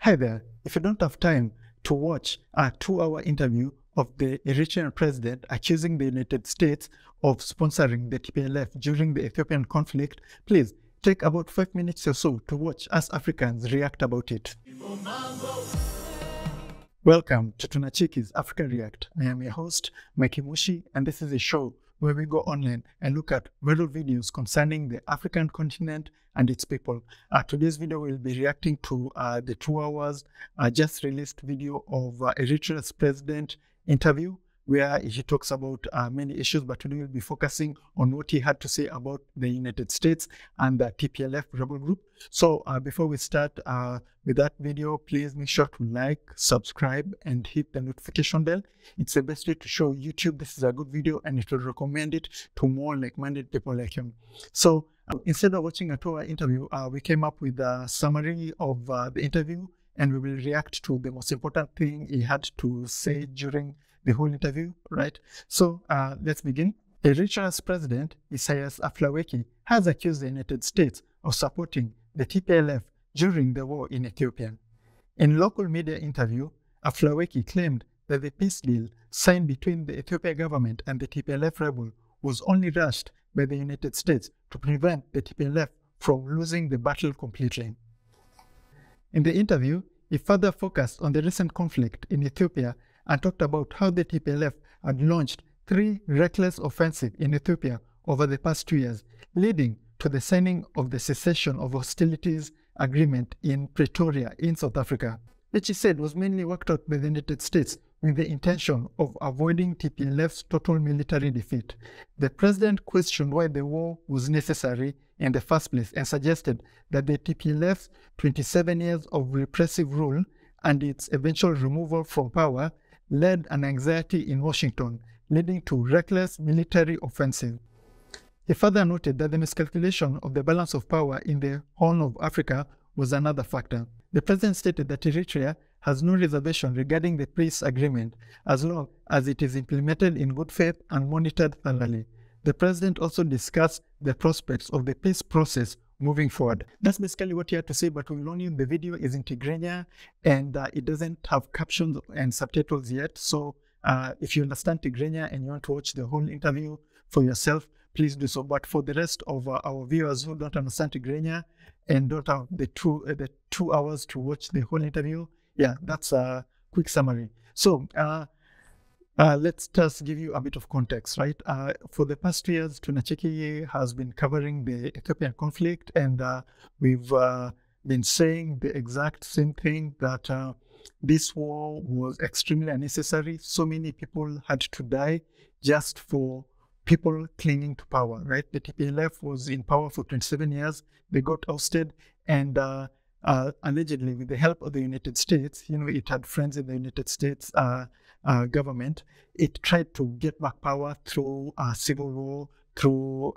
Hi there. If you don't have time to watch a 2-hour interview of the Eritrean president accusing the United States of sponsoring the TPLF during the Ethiopian conflict, please take about 5 minutes or so to watch us Africans react about it. Welcome to Tunachiki's Africa React. I am your host, Mikey Mushi, and this is a show where we go online and look at viral videos concerning the African continent and its people. Today's video will be reacting to the 2 hours just released video of Eritrea's president interview, where he talks about many issues, but today we'll be focusing on what he had to say about the United States and the TPLF rebel group. So before we start with that video, please make sure to like, subscribe, and hit the notification bell. It's the best way to show YouTube this is a good video, and it will recommend it to more like-minded people like him. So instead of watching a 2-hour interview, we came up with a summary of the interview, and we will react to the most important thing he had to say during the whole interview, right? So let's begin. Eritrea's president, Isaias Afwerki, has accused the United States of supporting the TPLF during the war in Ethiopia. In local media interview, Afwerki claimed that the peace deal signed between the Ethiopia government and the TPLF rebel was only rushed by the United States to prevent the TPLF from losing the battle completely. In the interview, he further focused on the recent conflict in Ethiopia and talked about how the TPLF had launched 3 reckless offensives in Ethiopia over the past 2 years, leading to the signing of the cessation of hostilities agreement in Pretoria in South Africa, which he said was mainly worked out by the United States with the intention of avoiding TPLF's total military defeat. The president questioned why the war was necessary in the first place and suggested that the TPLF's 27 years of repressive rule and its eventual removal from power led an anxiety in Washington, leading to reckless military offensive. He further noted that the miscalculation of the balance of power in the Horn of Africa was another factor. The president stated that Eritrea has no reservation regarding the peace agreement as long as it is implemented in good faith and monitored thoroughly. The president also discussed the prospects of the peace process moving forward. That's basically what he had to say, but we'll only the video is in Tigray and it doesn't have captions and subtitles yet. So if you understand Tigray and you want to watch the whole interview for yourself, please do so. But for the rest of our viewers who don't understand Tigray and don't have the two hours to watch the whole interview, yeah, that's a quick summary. So let's just give you a bit of context, right? For the past 2 years, Tunacheki has been covering the Ethiopian conflict, and we've been saying the exact same thing, that this war was extremely unnecessary. So many people had to die just for people clinging to power, right? The TPLF was in power for 27 years. They got ousted, and allegedly with the help of the United States, you know, it had friends in the United States government. It tried to get back power through a civil war, through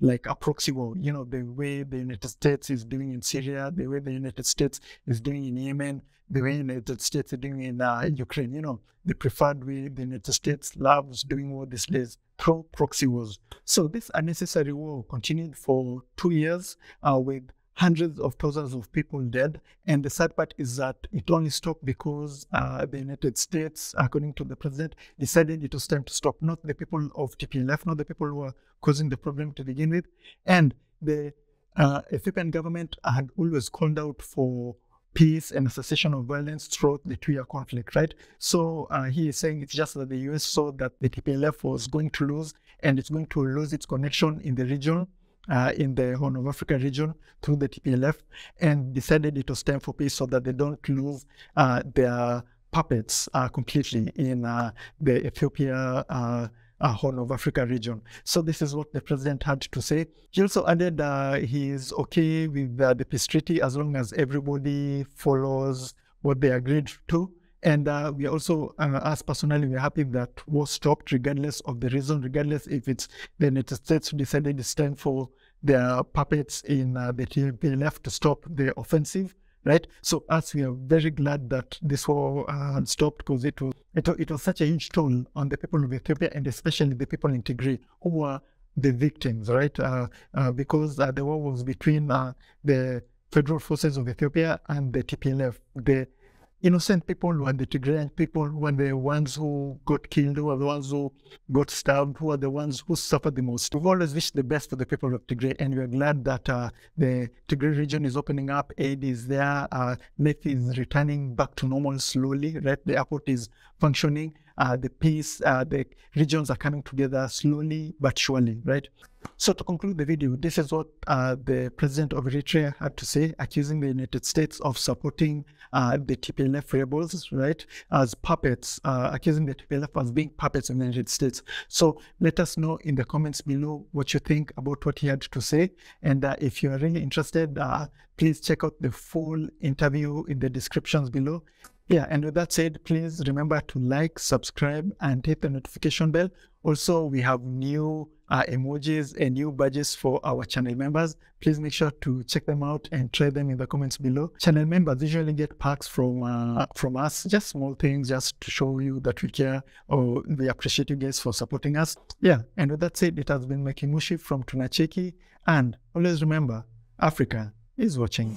like a proxy war, you know, the way the United States is doing in Syria, the way the United States is doing in Yemen, the way the United States is doing in Ukraine, you know, the preferred way the United States loves doing war these days, through proxy wars. So this unnecessary war continued for 2 years with hundreds of thousands of people dead. And the sad part is that it only stopped because the United States, according to the president, decided it was time to stop. Not the people of TPLF, not the people who were causing the problem to begin with. And the Ethiopian government had always called out for peace and a cessation of violence throughout the 2-year conflict, right? So he is saying it's just that the US saw that the TPLF was going to lose, and it's going to lose its connection in the region, in the Horn of Africa region through the TPLF, and decided it was time for peace so that they don't lose their puppets completely in the Ethiopia Horn of Africa region. So this is what the president had to say. He also added he is okay with the peace treaty as long as everybody follows what they agreed to. And we also, us personally, we're happy that war stopped regardless of the reason, regardless if it's the United States who decided it's time for their puppets in the TPLF to stop the offensive, right? So us, we are very glad that this war had stopped, because it was such a huge toll on the people of Ethiopia, and especially the people in Tigray who were the victims, right? Because the war was between the Federal Forces of Ethiopia and the TPLF. The innocent people who are the Tigrayan people, who are the ones who got killed, who are the ones who got stabbed, who are the ones who suffered the most. We've always wished the best for the people of Tigray, and we are glad that the Tigray region is opening up, aid is there, life is returning back to normal slowly, right? The airport is functioning, the peace, the regions are coming together slowly but surely, right? So to conclude the video, this is what the president of Eritrea had to say, accusing the United States of supporting the TPLF rebels, right, as puppets, accusing the TPLF as being puppets of the United States. So let us know in the comments below what you think about what he had to say. And if you are really interested, please check out the full interview in the descriptions below. Yeah, and with that said, please remember to like, subscribe, and hit the notification bell. Also, we have new emojis and new badges for our channel members. Please make sure to check them out and try them in the comments below. Channel members usually get perks from us, just small things, just to show you that we care, or we appreciate you guys for supporting us. Yeah, and with that said, it has been Mekimushi from Tunacheki, and always remember, Africa is watching.